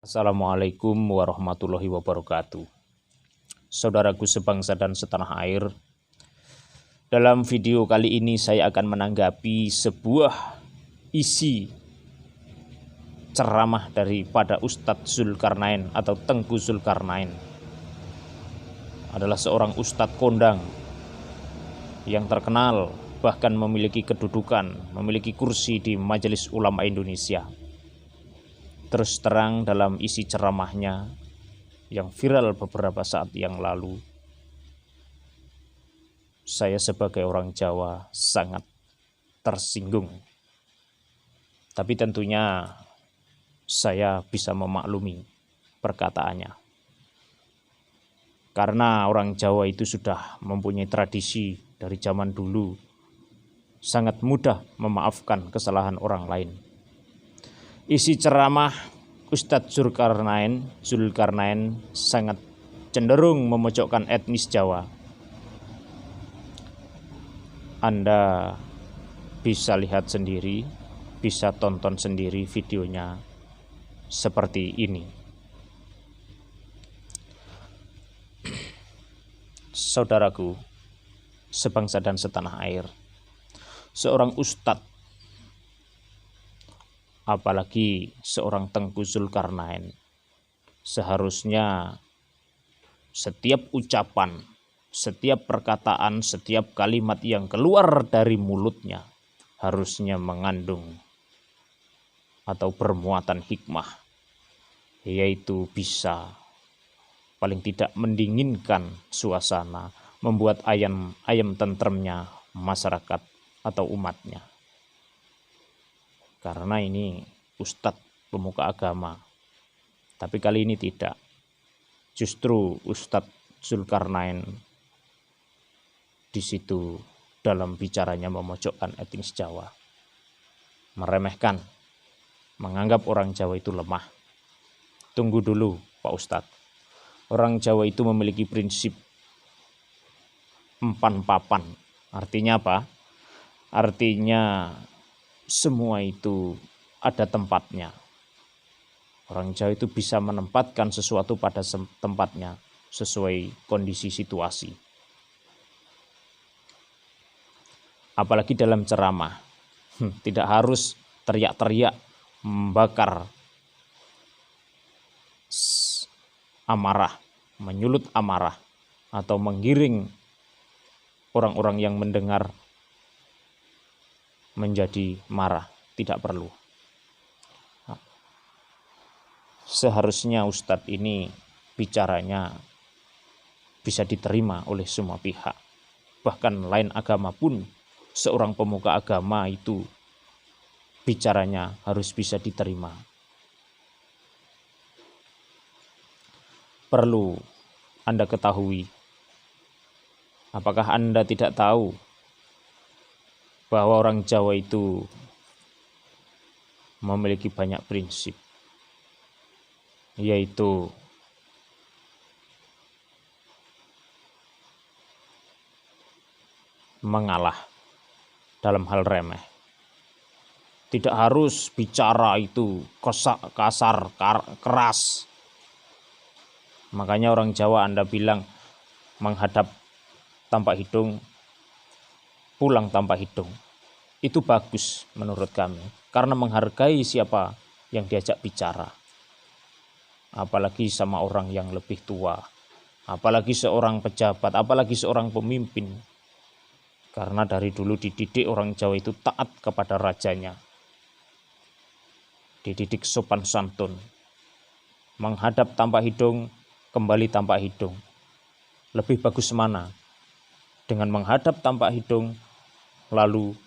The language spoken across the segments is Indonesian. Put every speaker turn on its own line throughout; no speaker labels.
Assalamualaikum warahmatullahi wabarakatuh. Saudaraku sebangsa dan setanah air, dalam video kali ini saya akan menanggapi sebuah isi ceramah daripada Ustadz Zulkarnain atau Tengku Zulkarnain. Adalah seorang ustadz kondang yang terkenal, bahkan memiliki kedudukan, memiliki kursi di Majelis Ulama Indonesia. Terus terang dalam isi ceramahnya yang viral beberapa saat yang lalu, saya sebagai orang Jawa sangat tersinggung. Tapi tentunya saya bisa memaklumi perkataannya. Karena orang Jawa itu sudah mempunyai tradisi dari zaman dulu, sangat mudah memaafkan kesalahan orang lain. Isi ceramah Ustadz Zulkarnain sangat cenderung memojokkan etnis Jawa. Anda bisa lihat sendiri, bisa tonton sendiri videonya seperti ini. Saudaraku, sebangsa dan setanah air, seorang ustadz, apalagi seorang Tengku Zulkarnain, seharusnya setiap ucapan, setiap perkataan, setiap kalimat yang keluar dari mulutnya harusnya mengandung atau bermuatan hikmah, yaitu bisa paling tidak mendinginkan suasana, membuat ayam tentremnya masyarakat atau umatnya. Karena ini ustadz pemuka agama, tapi kali ini tidak. Justru Ustadz Zulkarnain di situ dalam bicaranya memojokkan etnis Jawa, meremehkan, menganggap orang Jawa itu lemah. Tunggu dulu Pak Ustadz, orang Jawa itu memiliki prinsip empan papan. Artinya apa? Artinya semua itu ada tempatnya. Orang Jawa itu bisa menempatkan sesuatu pada tempatnya sesuai kondisi situasi. Apalagi dalam ceramah, tidak harus teriak-teriak, membakar amarah, menyulut amarah, atau menggiring orang-orang yang mendengar menjadi marah. Tidak perlu. Seharusnya ustadz ini bicaranya bisa diterima oleh semua pihak. Bahkan lain agama pun seorang pemuka agama itu bicaranya harus bisa diterima. Perlu Anda ketahui, apakah Anda tidak tahu bahwa orang Jawa itu memiliki banyak prinsip, yaitu mengalah dalam hal remeh. Tidak harus bicara itu kasar, keras. Makanya orang Jawa Anda bilang menghadap tanpa hidung, pulang tanpa hidung. Itu bagus menurut kami, karena menghargai siapa yang diajak bicara. Apalagi sama orang yang lebih tua, apalagi seorang pejabat, apalagi seorang pemimpin. Karena dari dulu dididik orang Jawa itu taat kepada rajanya, dididik sopan santun, menghadap tanpa hidung, kembali tanpa hidung. Lebih bagus mana? Dengan menghadap tanpa hidung, lalu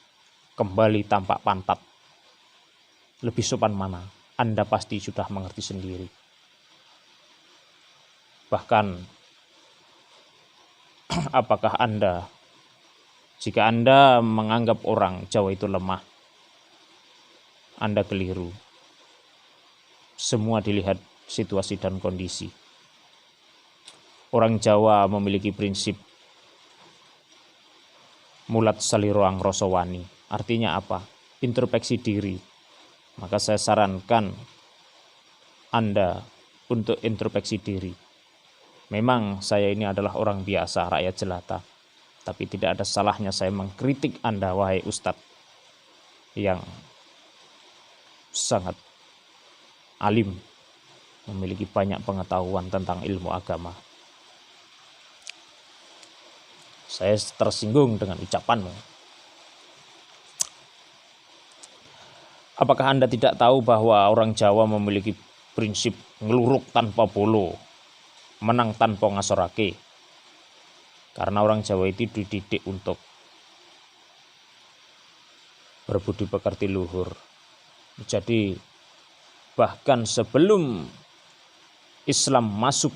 kembali tampak pantat. Lebih sopan mana? Anda pasti sudah mengerti sendiri. Bahkan, apakah Anda, jika Anda menganggap orang Jawa itu lemah, Anda keliru. Semua dilihat situasi dan kondisi. Orang Jawa memiliki prinsip mulat saliroang rosowani. Artinya apa? Introspeksi diri. Maka saya sarankan Anda untuk introspeksi diri. Memang saya ini adalah orang biasa, rakyat jelata, tapi tidak ada salahnya saya mengkritik Anda, wahai Ustadz yang sangat alim, memiliki banyak pengetahuan tentang ilmu agama. Saya tersinggung dengan ucapanmu. Apakah Anda tidak tahu bahwa orang Jawa memiliki prinsip ngeluruk tanpa bolo, menang tanpa ngasorake? Karena orang Jawa itu dididik untuk berbudi pekerti luhur. Jadi bahkan sebelum Islam masuk,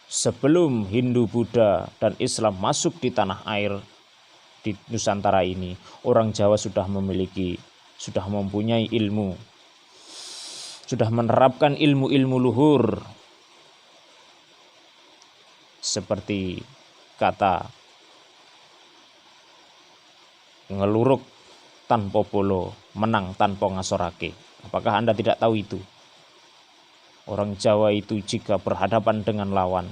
sebelum Hindu, Buddha, dan Islam masuk di tanah air di Nusantara ini, orang Jawa sudah mempunyai ilmu, sudah menerapkan ilmu-ilmu luhur, seperti kata ngeluruk tanpa bolo, menang tanpa ngasorake. Apakah Anda tidak tahu itu? Orang Jawa itu jika berhadapan dengan lawan,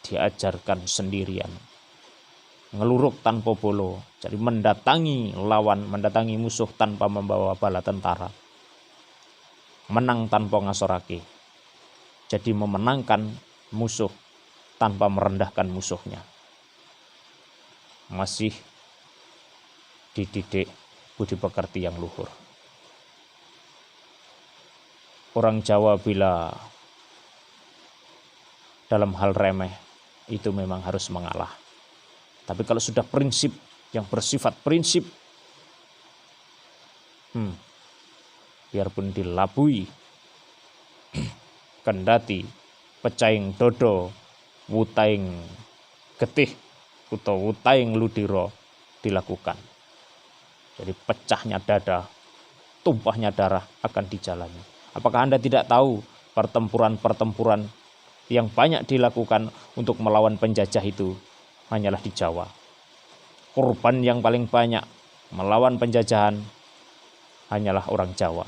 diajarkan sendirian, ngeluruk tanpa bolo, jadi mendatangi lawan, mendatangi musuh tanpa membawa bala tentara, menang tanpa ngasorake, jadi memenangkan musuh tanpa merendahkan musuhnya. Masih dididik budi pekerti yang luhur. Orang Jawa bila dalam hal remeh itu memang harus mengalah. Tapi kalau sudah prinsip yang bersifat prinsip, biarpun dilabui, kendati pecaing dodo, wutaing getih, atau wutaing ludiro dilakukan. Jadi pecahnya dada, tumpahnya darah akan dijalani. Apakah Anda tidak tahu pertempuran-pertempuran yang banyak dilakukan untuk melawan penjajah itu hanyalah di Jawa? Korban yang paling banyak melawan penjajahan hanyalah orang Jawa.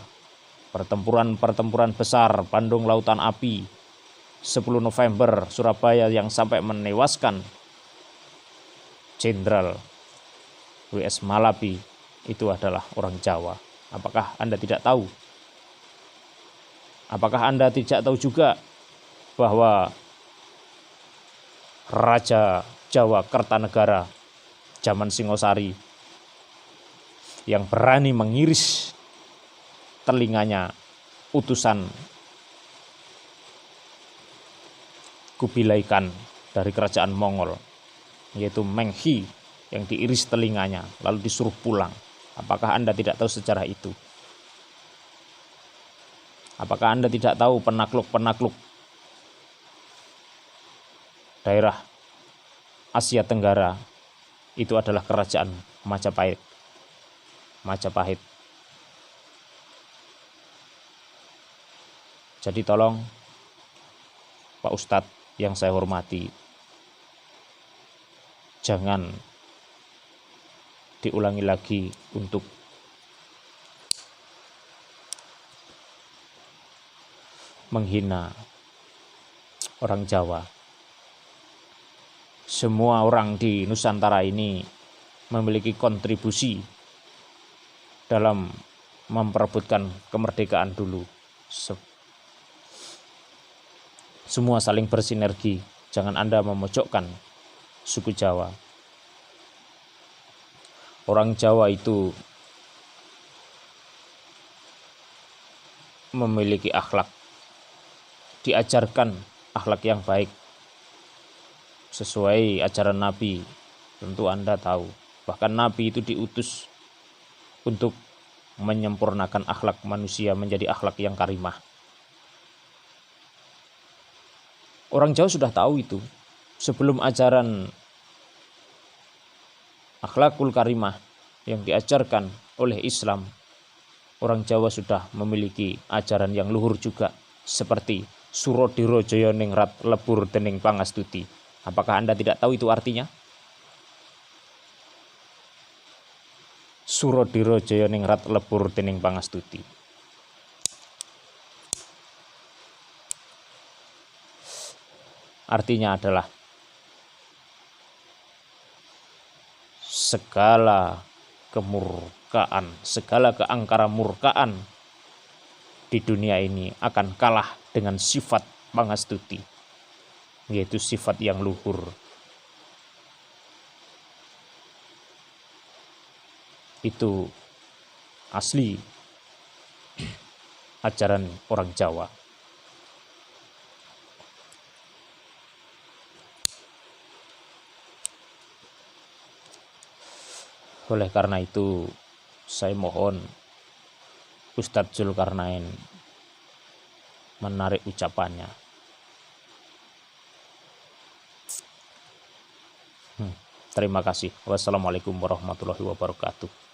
Pertempuran-pertempuran besar, Bandung Lautan Api, 10 November, Surabaya yang sampai menewaskan Jenderal W.S. Malabi, itu adalah orang Jawa. Apakah Anda tidak tahu? Apakah Anda tidak tahu juga bahwa Raja Jawa Kertanegara zaman Singosari yang berani mengiris telinganya utusan Kubilai Khan dari kerajaan Mongol, yaitu Menghi, yang diiris telinganya lalu disuruh pulang? Apakah Anda tidak tahu sejarah itu? Apakah Anda tidak tahu penakluk-penakluk daerah Asia Tenggara itu adalah kerajaan Majapahit. Jadi tolong Pak Ustadz yang saya hormati, jangan diulangi lagi untuk menghina orang Jawa. Semua orang di Nusantara ini memiliki kontribusi dalam memperebutkan kemerdekaan dulu. Semua saling bersinergi. Jangan Anda memojokkan suku Jawa. Orang Jawa itu memiliki akhlak, diajarkan akhlak yang baik sesuai ajaran Nabi. Tentu Anda tahu, bahkan Nabi itu diutus untuk menyempurnakan akhlak manusia menjadi akhlak yang karimah. Orang Jawa sudah tahu itu. Sebelum ajaran akhlakul karimah yang diajarkan oleh Islam, orang Jawa sudah memiliki ajaran yang luhur juga, seperti Surodiro Jaya Ningrat lebur dening pangastuti. Apakah Anda tidak tahu itu artinya? Surodiro Jaya Ningrat lebur dening pangastuti. artinya adalah segala kemurkaan, segala keangkara murkaan di dunia ini akan kalah dengan sifat pangastuti, yaitu sifat yang luhur. Itu asli ajaran orang Jawa. Oleh karena itu, saya mohon Ustadz Zulkarnain menarik ucapannya. Terima kasih. Wassalamualaikum warahmatullahi wabarakatuh.